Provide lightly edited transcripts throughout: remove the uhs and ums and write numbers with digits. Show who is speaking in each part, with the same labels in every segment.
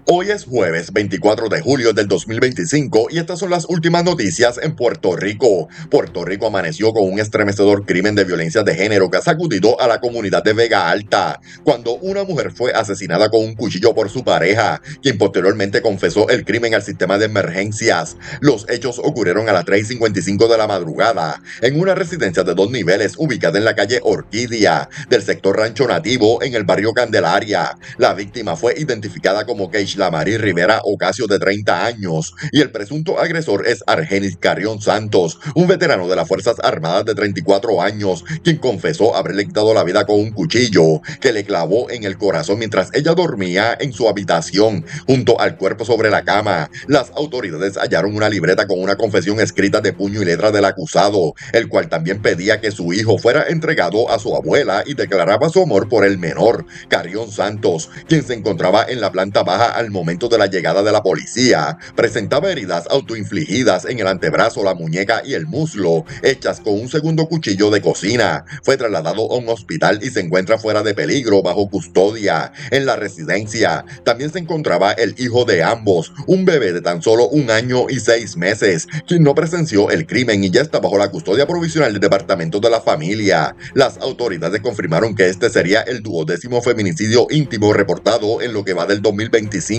Speaker 1: Hoy es jueves 24 de julio del 2025 y estas son las últimas noticias en Puerto Rico. Puerto Rico amaneció con un estremecedor crimen de violencia de género que ha sacudido a la comunidad de Vega Alta, cuando una mujer fue asesinada con un cuchillo por su pareja, quien posteriormente confesó el crimen al sistema de emergencias. Los hechos ocurrieron a las 3:55 de la madrugada, en una residencia de 2 niveles ubicada en la calle Orquídea, del sector Rancho Nativo, en el barrio Candelaria. La víctima fue identificada como Keishla Marie Rivera Ocasio, de 30 años, y el presunto agresor es Argenis Carrión Santos, un veterano de las Fuerzas Armadas de 34 años, quien confesó haberle quitado la vida con un cuchillo que le clavó en el corazón mientras ella dormía en su habitación, junto al cuerpo sobre la cama. Las autoridades hallaron una libreta con una confesión escrita de puño y letra del acusado, el cual también pedía que su hijo fuera entregado a su abuela y declaraba su amor por el menor, Carrión Santos, quien se encontraba en la planta baja al momento de la llegada de la policía. Presentaba heridas autoinfligidas en el antebrazo, la muñeca y el muslo, hechas con un segundo cuchillo de cocina. Fue trasladado a un hospital y se encuentra fuera de peligro, bajo custodia. En la residencia también se encontraba el hijo de ambos, un bebé de tan solo 1 año y 6 meses, quien no presenció el crimen y ya está bajo la custodia provisional del Departamento de la Familia. Las autoridades confirmaron que este sería el 12º feminicidio íntimo reportado en lo que va del 2025.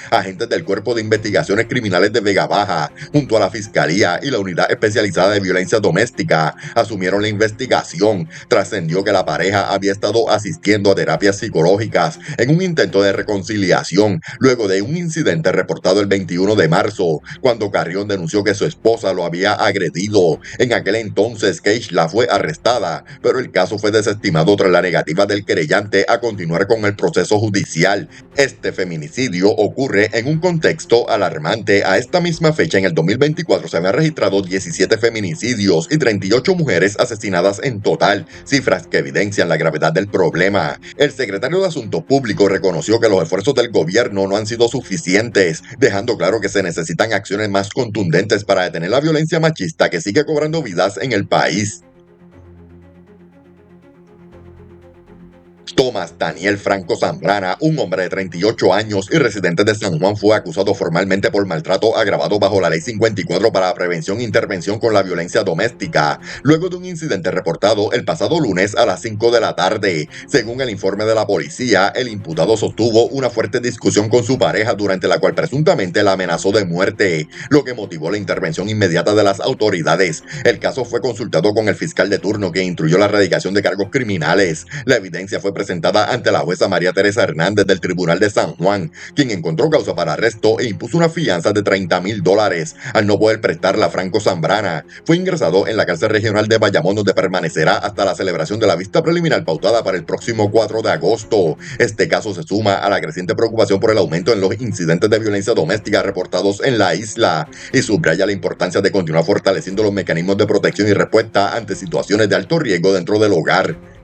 Speaker 1: Agentes del Cuerpo de Investigaciones Criminales de Vega Baja, junto a la Fiscalía y la Unidad Especializada de Violencia Doméstica, asumieron la investigación. Trascendió que la pareja había estado asistiendo a terapias psicológicas en un intento de reconciliación, luego de un incidente reportado el 21 de marzo, cuando Carrión denunció que su esposa lo había agredido. En aquel entonces, Keishla fue arrestada, pero el caso fue desestimado tras la negativa del querellante a continuar con el proceso judicial. Este feminicidio ocurre en un contexto alarmante. A esta misma fecha, en el 2024, se habían registrado 17 feminicidios y 38 mujeres asesinadas en total, cifras que evidencian la gravedad del problema. El secretario de Asuntos Públicos reconoció que los esfuerzos del gobierno no han sido suficientes, dejando claro que se necesitan acciones más contundentes para detener la violencia machista que sigue cobrando vidas en el país. Tomás Daniel Franco Zambrana, un hombre de 38 años y residente de San Juan, fue acusado formalmente por maltrato agravado bajo la Ley 54 para la prevención e intervención con la violencia doméstica, luego de un incidente reportado el pasado lunes a las 5 de la tarde. Según el informe de la policía, el imputado sostuvo una fuerte discusión con su pareja, durante la cual presuntamente la amenazó de muerte, lo que motivó la intervención inmediata de las autoridades. El caso fue consultado con el fiscal de turno, que instruyó la erradicación de cargos criminales. La evidencia fue presentada ante la jueza María Teresa Hernández del Tribunal de San Juan, quien encontró causa para arresto e impuso una fianza de $30,000 al no poder prestarla a Franco Zambrana. Fue ingresado en la cárcel regional de Bayamón, donde permanecerá hasta la celebración de la vista preliminar pautada para el próximo 4 de agosto. Este caso se suma a la creciente preocupación por el aumento en los incidentes de violencia doméstica reportados en la isla, y subraya la importancia de continuar fortaleciendo los mecanismos de protección y respuesta ante situaciones de alto riesgo dentro del hogar.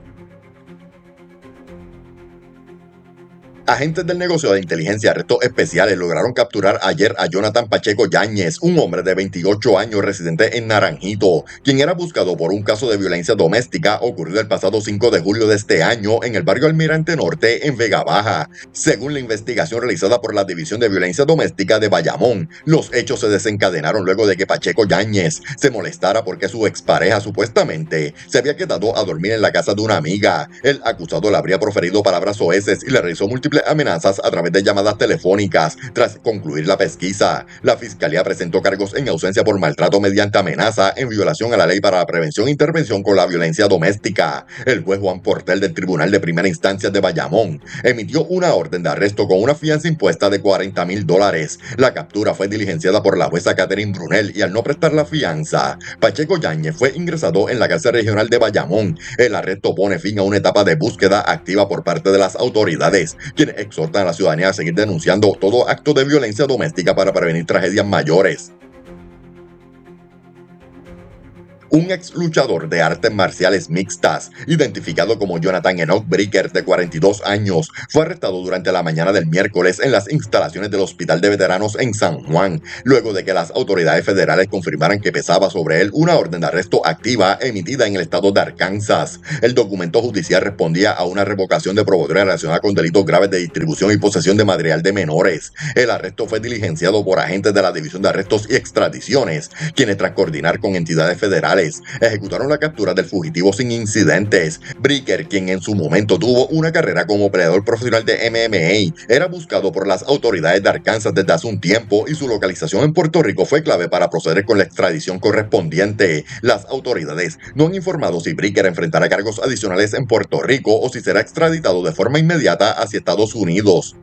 Speaker 1: Agentes del negocio de inteligencia y arrestos especiales lograron capturar ayer a Jonathan Pacheco Yáñez, un hombre de 28 años residente en Naranjito, quien era buscado por un caso de violencia doméstica ocurrido el pasado 5 de julio de este año en el barrio Almirante Norte, en Vega Baja. Según la investigación realizada por la División de Violencia Doméstica de Bayamón, los hechos se desencadenaron luego de que Pacheco Yáñez se molestara porque su expareja supuestamente se había quedado a dormir en la casa de una amiga. El acusado le habría proferido palabras soeces y le realizó múltiples amenazas a través de llamadas telefónicas. Tras concluir la pesquisa, la Fiscalía presentó cargos en ausencia por maltrato mediante amenaza, en violación a la Ley para la Prevención e Intervención con la Violencia Doméstica. El juez Juan Portel del Tribunal de Primera Instancia de Bayamón emitió una orden de arresto con una fianza impuesta de $40,000. La captura fue diligenciada por la jueza Catherine Brunel, y al no prestar la fianza, Pacheco Yáñez fue ingresado en la cárcel regional de Bayamón. El arresto pone fin a una etapa de búsqueda activa por parte de las autoridades, quienes exhortan a la ciudadanía a seguir denunciando todo acto de violencia doméstica para prevenir tragedias mayores. Un ex luchador de artes marciales mixtas, identificado como Jonathan Enoch Bricker, de 42 años, fue arrestado durante la mañana del miércoles en las instalaciones del Hospital de Veteranos en San Juan, luego de que las autoridades federales confirmaran que pesaba sobre él una orden de arresto activa emitida en el estado de Arkansas. El documento judicial respondía a una revocación de probaatoria relacionada con delitos graves de distribución y posesión de material de menores. El arresto fue diligenciado por agentes de la División de Arrestos y Extradiciones, quienes, tras coordinar con entidades federales, ejecutaron la captura del fugitivo sin incidentes. Bricker, quien en su momento tuvo una carrera como peleador profesional de MMA, era buscado por las autoridades de Arkansas desde hace un tiempo y su localización en Puerto Rico fue clave para proceder con la extradición correspondiente. Las autoridades no han informado si Bricker enfrentará cargos adicionales en Puerto Rico o si será extraditado de forma inmediata hacia Estados Unidos.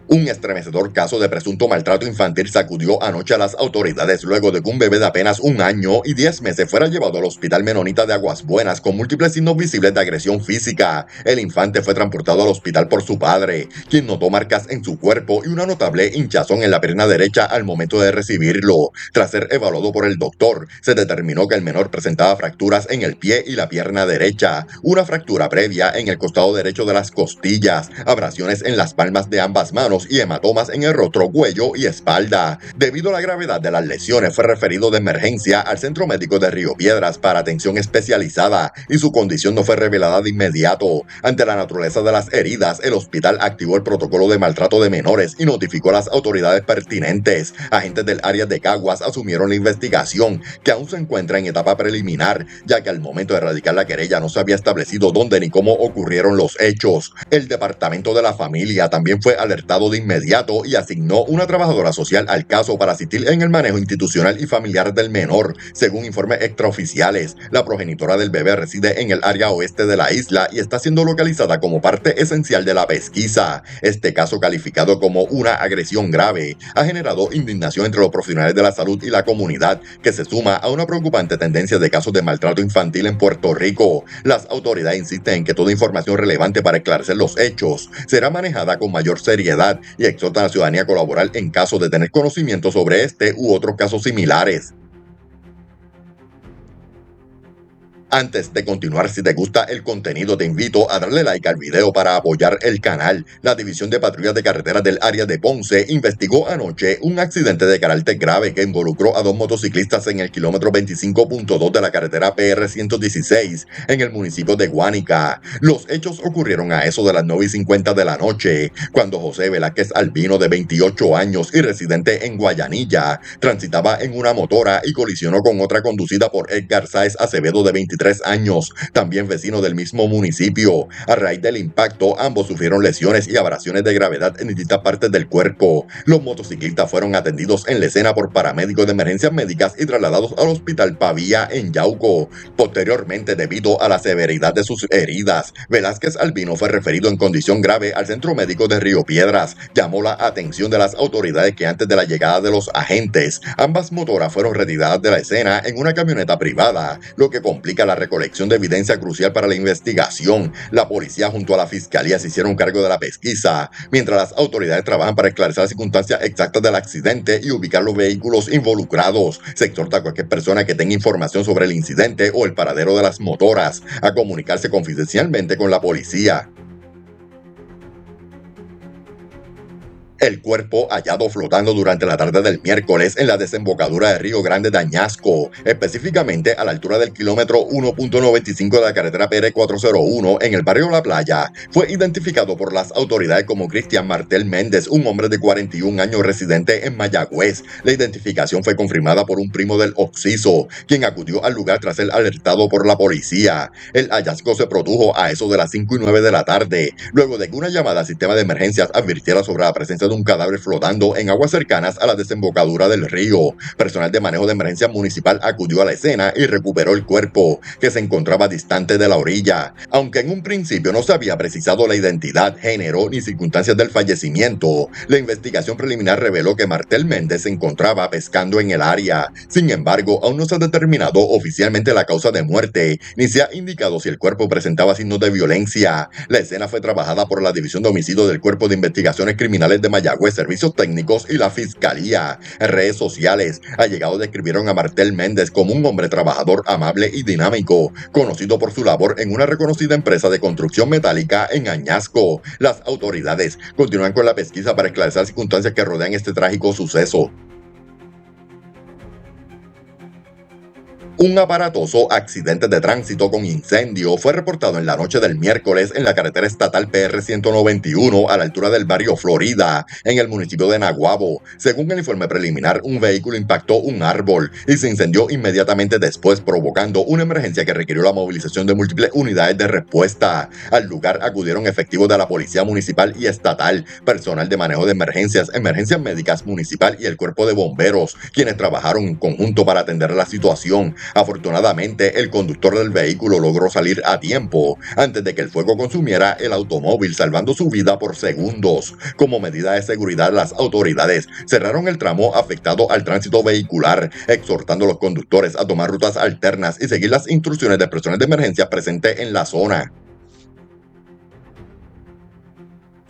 Speaker 1: Un estremecedor caso de presunto maltrato infantil sacudió anoche a las autoridades luego de que un bebé de apenas 1 año y 10 meses fuera llevado al Hospital Menonita de Aguas Buenas con múltiples signos visibles de agresión física. El infante fue transportado al hospital por su padre, quien notó marcas en su cuerpo y una notable hinchazón en la pierna derecha al momento de recibirlo. Tras ser evaluado por el doctor, se determinó que el menor presentaba fracturas en el pie y la pierna derecha, una fractura previa en el costado derecho de las costillas, abrasiones en las palmas de ambas manos y hematomas en el rostro, cuello y espalda. Debido a la gravedad de las lesiones, fue referido de emergencia al Centro Médico de Río Piedras para atención especializada y su condición no fue revelada de inmediato. Ante la naturaleza de las heridas, el hospital activó el protocolo de maltrato de menores y notificó a las autoridades pertinentes. Agentes del área de Caguas asumieron la investigación, que aún se encuentra en etapa preliminar, ya que al momento de radicar la querella no se había establecido dónde ni cómo ocurrieron los hechos. El Departamento de la Familia también fue alertado de inmediato y asignó una trabajadora social al caso para asistir en el manejo institucional y familiar del menor. Según informes extraoficiales, la progenitora del bebé reside en el área oeste de la isla y está siendo localizada como parte esencial de la pesquisa. Este caso, calificado como una agresión grave, ha generado indignación entre los profesionales de la salud y la comunidad, que se suma a una preocupante tendencia de casos de maltrato infantil en Puerto Rico. Las autoridades insisten en que toda información relevante para esclarecer los hechos será manejada con mayor seriedad y exhortan a la ciudadanía a colaborar en caso de tener conocimiento sobre este u otros casos similares. Antes de continuar, si te gusta el contenido, te invito a darle like al video para apoyar el canal. La División de Patrullas de Carreteras del área de Ponce investigó anoche un accidente de carácter grave que involucró a 2 motociclistas en el kilómetro 25.2 de la carretera PR 116 en el municipio de Guánica. Los hechos ocurrieron a eso de las 9:50 de la noche, cuando José Velázquez Albino, de 28 años y residente en Guayanilla, transitaba en una motora y colisionó con otra conducida por Edgar Sáez Acevedo, de 23 años, también vecino del mismo municipio. A raíz del impacto, ambos sufrieron lesiones y abrasiones de gravedad en distintas partes del cuerpo. Los motociclistas fueron atendidos en la escena por paramédicos de emergencias médicas y trasladados al hospital Pavía en Yauco. Posteriormente, debido a la severidad de sus heridas, Velázquez Albino fue referido en condición grave al Centro Médico de Río Piedras. Llamó la atención de las autoridades que antes de la llegada de los agentes, ambas motoras fueron retiradas de la escena en una camioneta privada, lo que complica la recolección de evidencia crucial para la investigación. La policía junto a la fiscalía se hicieron cargo de la pesquisa, mientras las autoridades trabajan para esclarecer las circunstancias exactas del accidente y ubicar los vehículos involucrados. Se exhorta a cualquier persona que tenga información sobre el incidente o el paradero de las motoras a comunicarse confidencialmente con la policía. El cuerpo hallado flotando durante la tarde del miércoles en la desembocadura de Río Grande de Añasco, específicamente a la altura del kilómetro 1.95 de la carretera PR 401 en el barrio La Playa, fue identificado por las autoridades como Cristian Martel Méndez, un hombre de 41 años residente en Mayagüez. La identificación fue confirmada por un primo del occiso, quien acudió al lugar tras ser alertado por la policía. El hallazgo se produjo a eso de las 5:09 de la tarde, luego de que una llamada al sistema de emergencias advirtiera sobre la presencia de un cadáver flotando en aguas cercanas a la desembocadura del río. Personal de manejo de emergencia municipal acudió a la escena y recuperó el cuerpo, que se encontraba distante de la orilla. Aunque en un principio no se había precisado la identidad, género ni circunstancias del fallecimiento, la investigación preliminar reveló que Martel Méndez se encontraba pescando en el área. Sin embargo, aún no se ha determinado oficialmente la causa de muerte, ni se ha indicado si el cuerpo presentaba signos de violencia. La escena fue trabajada por la División de Homicidios del Cuerpo de Investigaciones Criminales de Mayagüez, servicios técnicos y la fiscalía. En redes sociales, allegados describieron a Martel Méndez como un hombre trabajador, amable y dinámico, conocido por su labor en una reconocida empresa de construcción metálica en Añasco. Las autoridades continúan con la pesquisa para esclarecer las circunstancias que rodean este trágico suceso. Un aparatoso accidente de tránsito con incendio fue reportado en la noche del miércoles en la carretera estatal PR 191 a la altura del barrio Florida, en el municipio de Naguabo. Según el informe preliminar, un vehículo impactó un árbol y se incendió inmediatamente después, provocando una emergencia que requirió la movilización de múltiples unidades de respuesta. Al lugar acudieron efectivos de la Policía Municipal y Estatal, personal de manejo de emergencias, emergencias médicas municipal y el Cuerpo de Bomberos, quienes trabajaron en conjunto para atender la situación. Afortunadamente, el conductor del vehículo logró salir a tiempo antes de que el fuego consumiera el automóvil, salvando su vida por segundos. Como medida de seguridad, las autoridades cerraron el tramo afectado al tránsito vehicular, exhortando a los conductores a tomar rutas alternas y seguir las instrucciones de personal de emergencia presentes en la zona.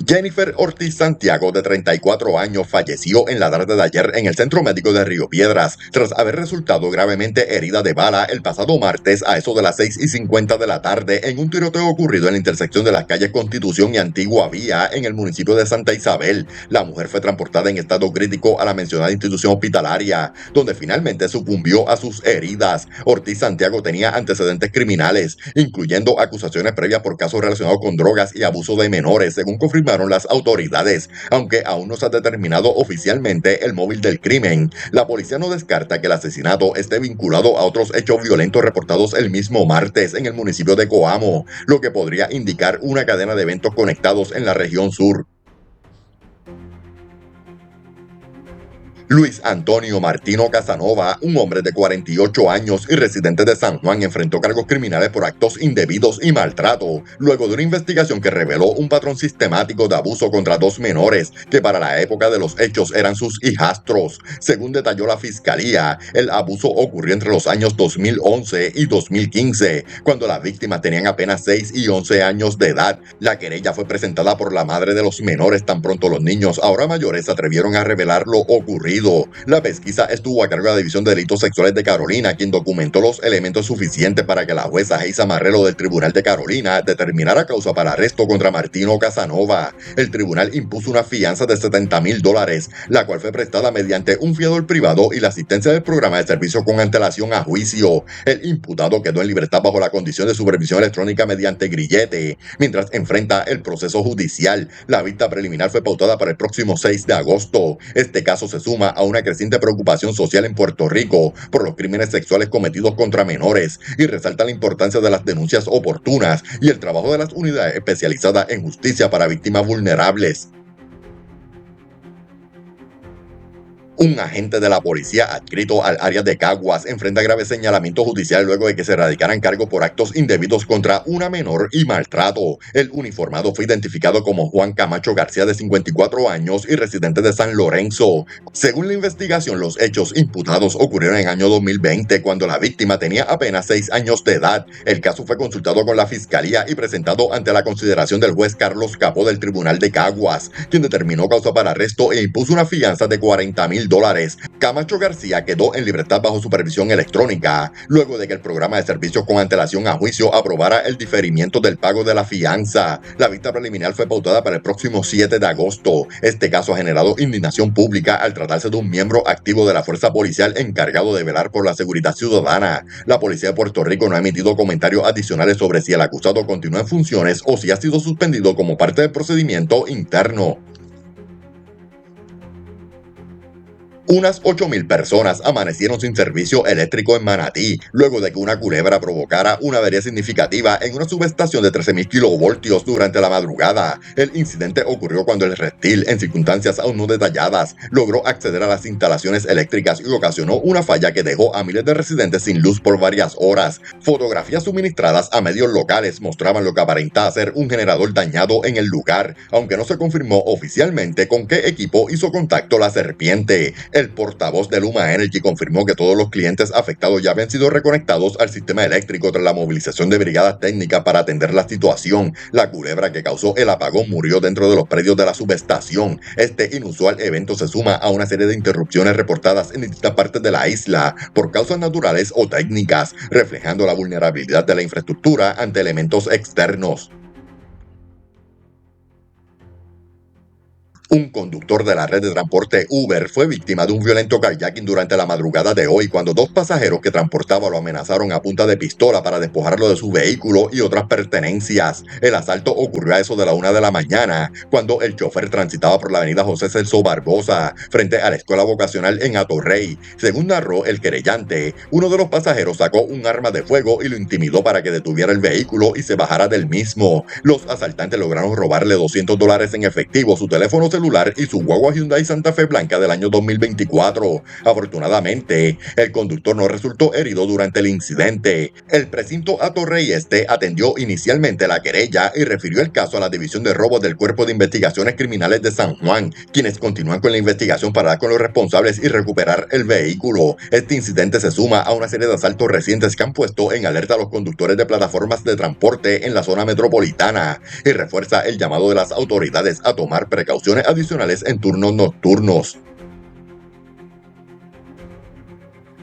Speaker 1: Jennifer Ortiz Santiago, de 34 años, falleció en la tarde de ayer en el Centro Médico de Río Piedras, tras haber resultado gravemente herida de bala el pasado martes a eso de las 6:50 de la tarde en un tiroteo ocurrido en la intersección de las calles Constitución y Antigua Vía en el municipio de Santa Isabel. La mujer fue transportada en estado crítico a la mencionada institución hospitalaria, donde finalmente sucumbió a sus heridas. Ortiz Santiago tenía antecedentes criminales, incluyendo acusaciones previas por casos relacionados con drogas y abuso de menores, según confirmaron las autoridades, aunque aún no se ha determinado oficialmente el móvil del crimen. La policía no descarta que el asesinato esté vinculado a otros hechos violentos reportados el mismo martes en el municipio de Coamo, lo que podría indicar una cadena de eventos conectados en la región sur. Luis Antonio Martino Casanova, un hombre de 48 años y residente de San Juan, enfrentó cargos criminales por actos indebidos y maltrato, luego de una investigación que reveló un patrón sistemático de abuso contra dos menores, que para la época de los hechos eran sus hijastros. Según detalló la fiscalía, el abuso ocurrió entre los años 2011 y 2015, cuando las víctimas tenían apenas 6 y 11 años de edad. La querella fue presentada por la madre de los menores tan pronto los niños, ahora mayores, se atrevieron a revelar lo ocurrido. La pesquisa estuvo a cargo de la División de Delitos Sexuales de Carolina, quien documentó los elementos suficientes para que la jueza Geisa Marrero del Tribunal de Carolina determinara causa para arresto contra Martino Casanova. El tribunal impuso una fianza de $70,000, la cual fue prestada mediante un fiador privado y la asistencia del programa de servicio con antelación a juicio. El imputado quedó en libertad bajo la condición de supervisión electrónica mediante grillete, mientras enfrenta el proceso judicial. La vista preliminar fue pautada para el próximo 6 de agosto. Este caso se suma a una creciente preocupación social en Puerto Rico por los crímenes sexuales cometidos contra menores y resalta la importancia de las denuncias oportunas y el trabajo de las unidades especializadas en justicia para víctimas vulnerables. Un agente de la policía adscrito al área de Caguas enfrenta graves señalamientos judiciales luego de que se radicaran cargos por actos indebidos contra una menor y maltrato. El uniformado fue identificado como Juan Camacho García, de 54 años y residente de San Lorenzo. Según la investigación, los hechos imputados ocurrieron en el año 2020, cuando la víctima tenía apenas 6 años de edad. El caso fue consultado con la fiscalía y presentado ante la consideración del juez Carlos Capó del Tribunal de Caguas, quien determinó causa para arresto e impuso una fianza de $40,000. Camacho García quedó en libertad bajo supervisión electrónica, luego de que el programa de servicios con antelación a juicio aprobara el diferimiento del pago de la fianza. La vista preliminar fue pautada para el próximo 7 de agosto. Este caso ha generado indignación pública al tratarse de un miembro activo de la fuerza policial encargado de velar por la seguridad ciudadana. La policía de Puerto Rico no ha emitido comentarios adicionales sobre si el acusado continúa en funciones o si ha sido suspendido como parte del procedimiento interno. Unas 8,000 personas amanecieron sin servicio eléctrico en Manatí, luego de que una culebra provocara una avería significativa en una subestación de 13,000 kilovoltios durante la madrugada. El incidente ocurrió cuando el reptil, en circunstancias aún no detalladas, logró acceder a las instalaciones eléctricas y ocasionó una falla que dejó a miles de residentes sin luz por varias horas. Fotografías suministradas a medios locales mostraban lo que aparentaba ser un generador dañado en el lugar, aunque no se confirmó oficialmente con qué equipo hizo contacto la serpiente. El portavoz de Luma Energy confirmó que todos los clientes afectados ya habían sido reconectados al sistema eléctrico tras la movilización de brigadas técnicas para atender la situación. La culebra que causó el apagón murió dentro de los predios de la subestación. Este inusual evento se suma a una serie de interrupciones reportadas en distintas partes de la isla por causas naturales o técnicas, reflejando la vulnerabilidad de la infraestructura ante elementos externos. Un conductor de la red de transporte Uber fue víctima de un violento carjacking durante la madrugada de hoy cuando dos pasajeros que transportaba lo amenazaron a punta de pistola para despojarlo de su vehículo y otras pertenencias. El asalto ocurrió a eso de la 1 de la mañana cuando el chofer transitaba por la avenida José Celso Barbosa frente a la escuela vocacional en Atorrey. Según narró el querellante, uno de los pasajeros sacó un arma de fuego y lo intimidó para que detuviera el vehículo y se bajara del mismo. Los asaltantes lograron robarle $200 en efectivo, su teléfono celular y su guagua Hyundai Santa Fe blanca del año 2024. Afortunadamente, el conductor no resultó herido durante el incidente. El precinto Atorrey Este atendió inicialmente la querella y refirió el caso a la División de Robos del Cuerpo de Investigaciones Criminales de San Juan, quienes continúan con la investigación para dar con los responsables y recuperar el vehículo. Este incidente se suma a una serie de asaltos recientes que han puesto en alerta a los conductores de plataformas de transporte en la zona metropolitana y refuerza el llamado de las autoridades a tomar precauciones adicionales en turnos nocturnos.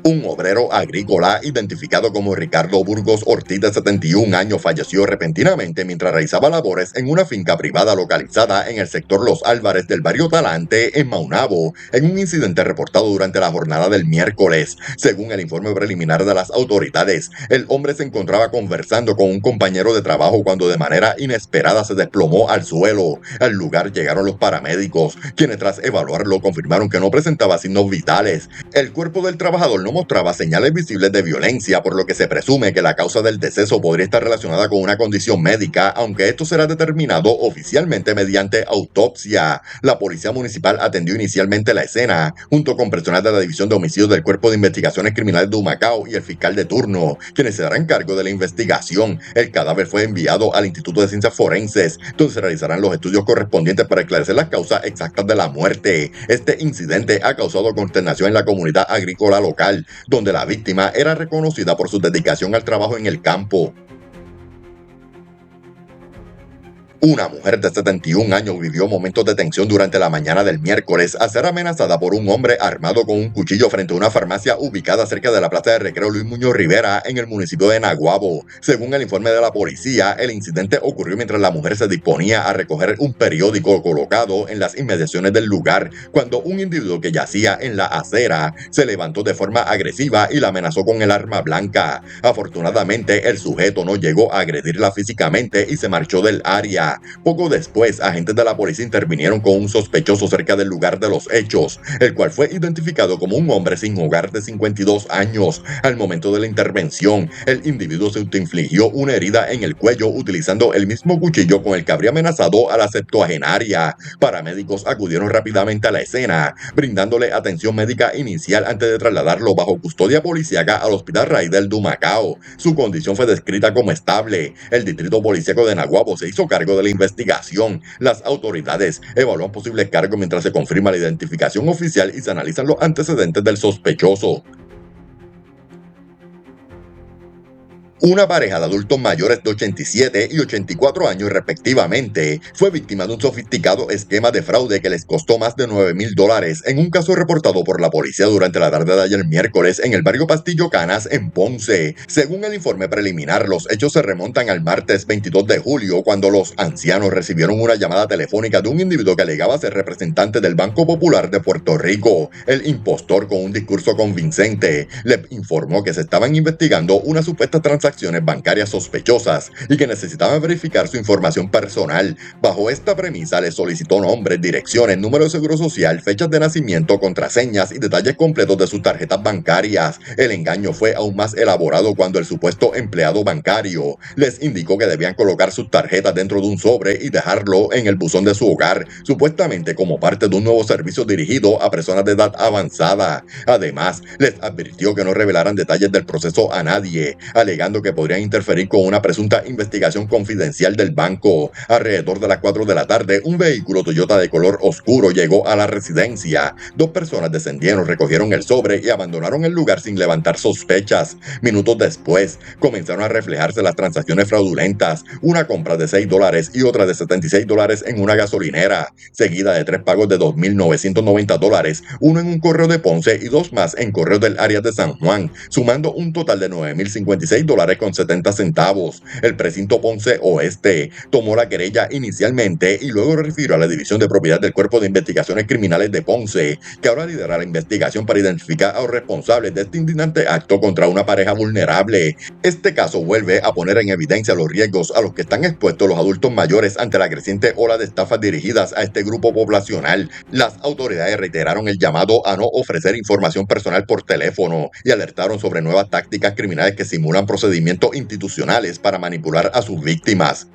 Speaker 1: Un obrero agrícola identificado como Ricardo Burgos Ortiz de 71 años falleció repentinamente mientras realizaba labores en una finca privada localizada en el sector Los Álvarez del barrio Talante en Maunabo, en un incidente reportado durante la jornada del miércoles. Según el informe preliminar de las autoridades, el hombre se encontraba conversando con un compañero de trabajo cuando de manera inesperada se desplomó al suelo. Al lugar llegaron los paramédicos, quienes tras evaluarlo confirmaron que no presentaba signos vitales. El cuerpo del trabajador no mostraba señales visibles de violencia, por lo que se presume que la causa del deceso podría estar relacionada con una condición médica, aunque esto será determinado oficialmente mediante autopsia. La policía municipal atendió inicialmente la escena, junto con personal de la División de Homicidios del Cuerpo de Investigaciones Criminales de Humacao y el fiscal de turno, quienes se darán cargo de la investigación. El cadáver fue enviado al Instituto de Ciencias Forenses, donde se realizarán los estudios correspondientes para esclarecer las causas exactas de la muerte. Este incidente ha causado consternación en la comunidad agrícola local, donde la víctima era reconocida por su dedicación al trabajo en el campo. Una mujer de 71 años vivió momentos de tensión durante la mañana del miércoles al ser amenazada por un hombre armado con un cuchillo frente a una farmacia ubicada cerca de la Plaza de Recreo Luis Muñoz Rivera en el municipio de Naguabo. Según el informe de la policía, el incidente ocurrió mientras la mujer se disponía a recoger un periódico colocado en las inmediaciones del lugar, cuando un individuo que yacía en la acera se levantó de forma agresiva y la amenazó con el arma blanca. Afortunadamente, el sujeto no llegó a agredirla físicamente y se marchó del área. Poco después, agentes de la policía intervinieron con un sospechoso cerca del lugar de los hechos, el cual fue identificado como un hombre sin hogar de 52 años. Al momento de la intervención, el individuo se autoinfligió una herida en el cuello utilizando el mismo cuchillo con el que habría amenazado a la septuagenaria. Paramédicos acudieron rápidamente a la escena, brindándole atención médica inicial antes de trasladarlo bajo custodia policíaca al Hospital Raidel de Humacao. Su condición fue descrita como estable. El distrito policíaco de Naguabo se hizo cargo de la investigación. Las autoridades evalúan posibles cargos mientras se confirma la identificación oficial y se analizan los antecedentes del sospechoso. Una pareja de adultos mayores de 87 y 84 años respectivamente fue víctima de un sofisticado esquema de fraude que les costó más de $9,000 en un caso reportado por la policía durante la tarde de ayer miércoles en el barrio Pastillo Canas en Ponce. Según el informe preliminar, los hechos se remontan al martes 22 de julio cuando los ancianos recibieron una llamada telefónica de un individuo que alegaba ser representante del Banco Popular de Puerto Rico. El impostor, con un discurso convincente, le informó que se estaban investigando una supuesta transacción bancarias sospechosas y que necesitaban verificar su información personal. Bajo esta premisa le solicitó nombres, direcciones, número de seguro social, fechas de nacimiento, contraseñas y detalles completos de sus tarjetas bancarias. El engaño fue aún más elaborado cuando el supuesto empleado bancario les indicó que debían colocar sus tarjetas dentro de un sobre y dejarlo en el buzón de su hogar, supuestamente como parte de un nuevo servicio dirigido a personas de edad avanzada. Además, les advirtió que no revelaran detalles del proceso a nadie, alegando que podrían interferir con una presunta investigación confidencial del banco. Alrededor de las 4 de la tarde, un vehículo Toyota de color oscuro llegó a la residencia. 2 personas descendieron, recogieron el sobre y abandonaron el lugar sin levantar sospechas. Minutos después, comenzaron a reflejarse las transacciones fraudulentas, una compra de $6 y otra de $76 en una gasolinera, seguida de 3 pagos de $2,990, uno en un correo de Ponce y 2 más en correos del área de San Juan, sumando un total de $9,056,70. El precinto Ponce Oeste tomó la querella inicialmente y luego refirió a la División de Propiedad del Cuerpo de Investigaciones Criminales de Ponce, que ahora lidera la investigación para identificar a los responsables de este indignante acto contra una pareja vulnerable. Este caso vuelve a poner en evidencia los riesgos a los que están expuestos los adultos mayores ante la creciente ola de estafas dirigidas a este grupo poblacional. Las autoridades reiteraron el llamado a no ofrecer información personal por teléfono y alertaron sobre nuevas tácticas criminales que simulan procedimientos institucionales para manipular a sus víctimas.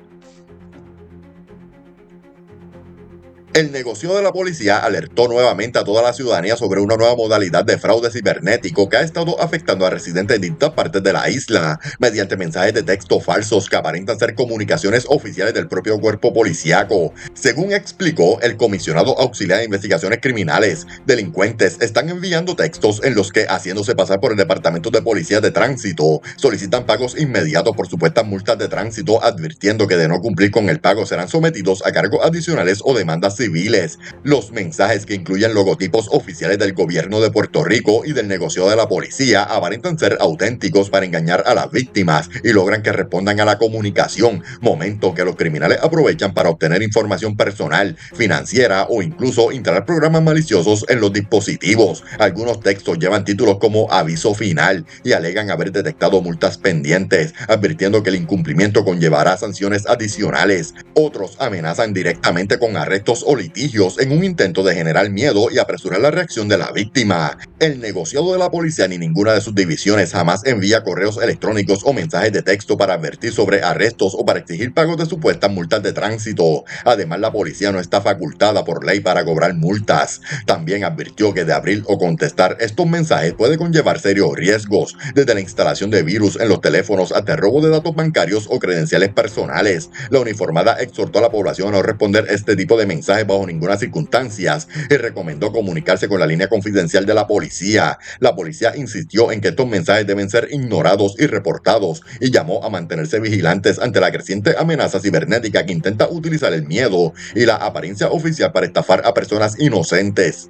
Speaker 1: El negocio de la policía alertó nuevamente a toda la ciudadanía sobre una nueva modalidad de fraude cibernético que ha estado afectando a residentes de distintas partes de la isla, mediante mensajes de texto falsos que aparentan ser comunicaciones oficiales del propio cuerpo policíaco. Según explicó el comisionado auxiliar de investigaciones criminales, delincuentes están enviando textos en los que, haciéndose pasar por el Departamento de Policía de Tránsito, solicitan pagos inmediatos por supuestas multas de tránsito, advirtiendo que de no cumplir con el pago serán sometidos a cargos adicionales o demandas civiles. Los mensajes, que incluyen logotipos oficiales del gobierno de Puerto Rico y del negocio de la policía, aparentan ser auténticos para engañar a las víctimas y logran que respondan a la comunicación, momento que los criminales aprovechan para obtener información personal, financiera o incluso instalar programas maliciosos en los dispositivos. Algunos textos llevan títulos como aviso final y alegan haber detectado multas pendientes, advirtiendo que el incumplimiento conllevará sanciones adicionales. Otros amenazan directamente con arrestos o litigios en un intento de generar miedo y apresurar la reacción de la víctima. El negociado de la policía ni ninguna de sus divisiones jamás envía correos electrónicos o mensajes de texto para advertir sobre arrestos o para exigir pagos de supuestas multas de tránsito. Además, la policía no está facultada por ley para cobrar multas. También advirtió que de abrir o contestar estos mensajes puede conllevar serios riesgos, desde la instalación de virus en los teléfonos hasta el robo de datos bancarios o credenciales personales. La uniformada exhortó a la población a no responder este tipo de mensajes bajo ninguna circunstancia y recomendó comunicarse con la línea confidencial de la policía. La policía insistió en que estos mensajes deben ser ignorados y reportados y llamó a mantenerse vigilantes ante la creciente amenaza cibernética que intenta utilizar el miedo y la apariencia oficial para estafar a personas inocentes.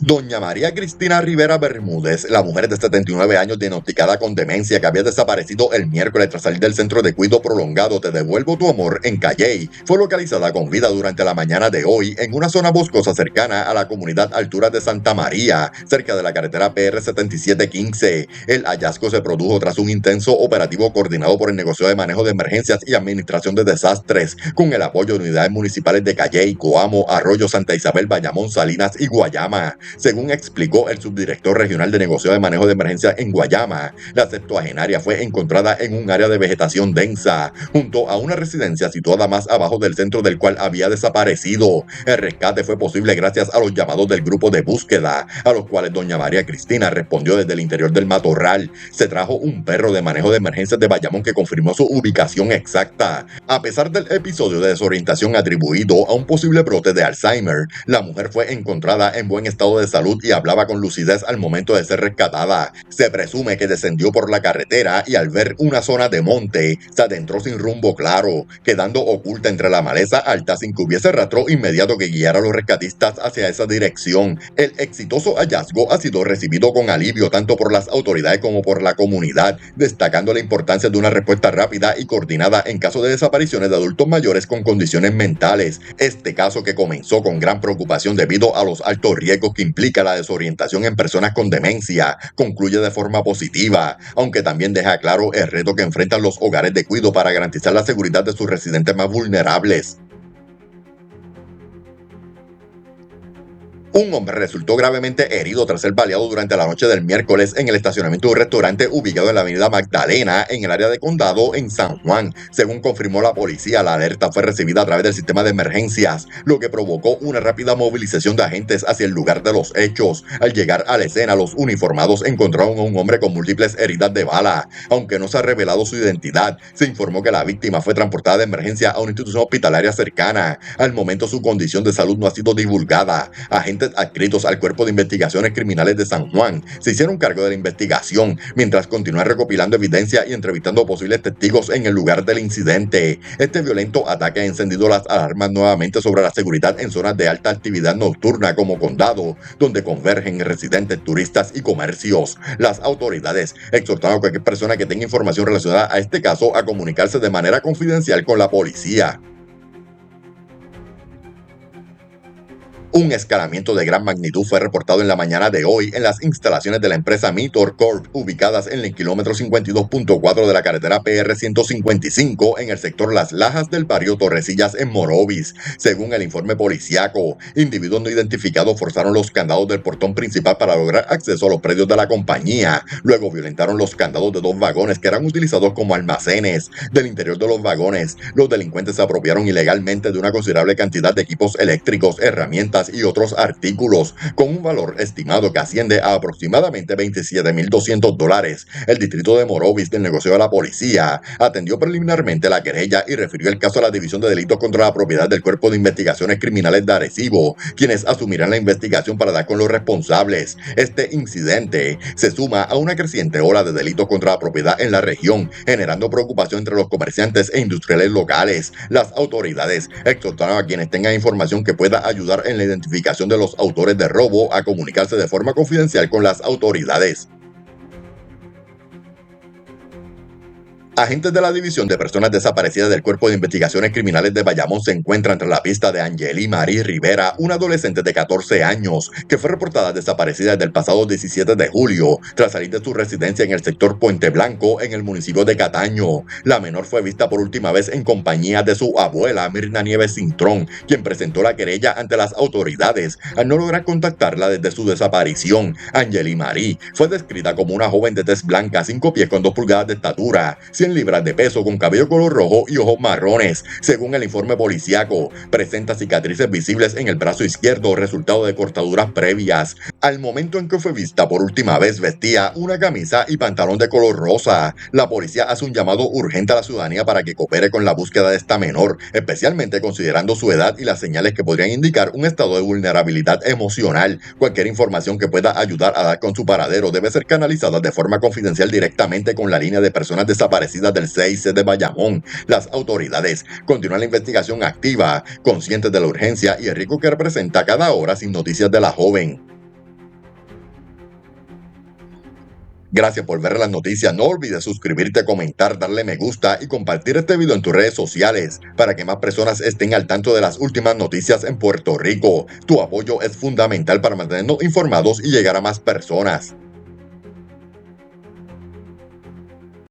Speaker 1: Doña María Cristina Rivera Bermúdez, la mujer de 79 años diagnosticada con demencia que había desaparecido el miércoles tras salir del centro de cuidado prolongado Te Devuelvo Tu Amor en Calley, fue localizada con vida durante la mañana de hoy en una zona boscosa cercana a la comunidad Alturas de Santa María, cerca de la carretera PR 7715. El hallazgo se produjo tras un intenso operativo coordinado por el negocio de manejo de emergencias y administración de desastres, con el apoyo de unidades municipales de Calley, Coamo, Arroyo, Santa Isabel, Bayamón, Salinas y Guayama. Según explicó el subdirector regional de negocio de manejo de emergencia en Guayama, la septuagenaria fue encontrada en un área de vegetación densa, junto a una residencia situada más abajo del centro del cual había desaparecido. El rescate fue posible gracias a los llamados del grupo de búsqueda, a los cuales doña María Cristina respondió desde el interior del matorral. Se trajo un perro de manejo de emergencias de Bayamón que confirmó su ubicación exacta. A pesar del episodio de desorientación atribuido a un posible brote de Alzheimer, la mujer fue encontrada en buen estado de salud y hablaba con lucidez al momento de ser rescatada. Se presume que descendió por la carretera y al ver una zona de monte, se adentró sin rumbo claro, quedando oculta entre la maleza alta sin que hubiese rastro inmediato que guiara a los rescatistas hacia esa dirección. El exitoso hallazgo ha sido recibido con alivio tanto por las autoridades como por la comunidad, destacando la importancia de una respuesta rápida y coordinada en caso de desapariciones de adultos mayores con condiciones mentales. Este caso, que comenzó con gran preocupación debido a los altos riesgos que implica la desorientación en personas con demencia, concluye de forma positiva, aunque también deja claro el reto que enfrentan los hogares de cuidado para garantizar la seguridad de sus residentes más vulnerables. Un hombre resultó gravemente herido tras ser baleado durante la noche del miércoles en el estacionamiento de un restaurante ubicado en la avenida Magdalena, en el área de condado en San Juan. Según confirmó la policía, la alerta fue recibida a través del sistema de emergencias, lo que provocó una rápida movilización de agentes hacia el lugar de los hechos. Al llegar a la escena, los uniformados encontraron a un hombre con múltiples heridas de bala. Aunque no se ha revelado su identidad, se informó que la víctima fue transportada de emergencia a una institución hospitalaria cercana. Al momento, su condición de salud no ha sido divulgada. Agentes adscritos al Cuerpo de Investigaciones Criminales de San Juan se hicieron cargo de la investigación, mientras continúan recopilando evidencia y entrevistando posibles testigos en el lugar del incidente. Este violento ataque ha encendido las alarmas nuevamente sobre la seguridad en zonas de alta actividad nocturna como Condado, donde convergen residentes, turistas y comercios. Las autoridades exhortaron a cualquier persona que tenga información relacionada a este caso a comunicarse de manera confidencial con la policía. Un escalamiento de gran magnitud fue reportado en la mañana de hoy en las instalaciones de la empresa Mitor Corp, ubicadas en el kilómetro 52.4 de la carretera PR 155 en el sector Las Lajas del barrio Torrecillas en Morovis. Según el informe policiaco, individuos no identificados forzaron los candados del portón principal para lograr acceso a los predios de la compañía. Luego violentaron los candados de dos vagones que eran utilizados como almacenes. Del interior de los vagones, los delincuentes se apropiaron ilegalmente de una considerable cantidad de equipos eléctricos, herramientas y otros artículos, con un valor estimado que asciende a aproximadamente $27,200. El distrito de Morovis del negocio de la policía atendió preliminarmente la querella y refirió el caso a la División de Delitos contra la Propiedad del Cuerpo de Investigaciones Criminales de Arecibo, quienes asumirán la investigación para dar con los responsables. Este incidente se suma a una creciente ola de delitos contra la propiedad en la región, generando preocupación entre los comerciantes e industriales locales. Las autoridades exhortaron a quienes tengan información que pueda ayudar en la identificación de los autores de robo a comunicarse de forma confidencial con las autoridades. Agentes de la División de Personas Desaparecidas del Cuerpo de Investigaciones Criminales de Bayamón se encuentran tras la pista de Angeli Marie Rivera, una adolescente de 14 años, que fue reportada desaparecida desde el pasado 17 de julio, tras salir de su residencia en el sector Puente Blanco, en el municipio de Cataño. La menor fue vista por última vez en compañía de su abuela, Mirna Nieves Cintrón, quien presentó la querella ante las autoridades al no lograr contactarla desde su desaparición. Angeli Marie fue descrita como una joven de tez blanca, 5 pies con 2 pulgadas de estatura, 100 libras de peso, con cabello color rojo y ojos marrones. Según el informe policiaco, presenta cicatrices visibles en el brazo izquierdo, resultado de cortaduras previas. Al momento en que fue vista por última vez, vestía una camisa y pantalón de color rosa. La policía hace un llamado urgente a la ciudadanía para que coopere con la búsqueda de esta menor, especialmente considerando su edad y las señales que podrían indicar un estado de vulnerabilidad emocional. Cualquier información que pueda ayudar a dar con su paradero debe ser canalizada de forma confidencial directamente con la línea de personas desaparecidas del CIC de Bayamón. Las autoridades continúan la investigación activa, conscientes de la urgencia y el riesgo que representa cada hora sin noticias de la joven. Gracias por ver las noticias. No olvides suscribirte, comentar, darle me gusta y compartir este video en tus redes sociales para que más personas estén al tanto de las últimas noticias en Puerto Rico. Tu apoyo es fundamental para mantenernos informados y llegar a más personas.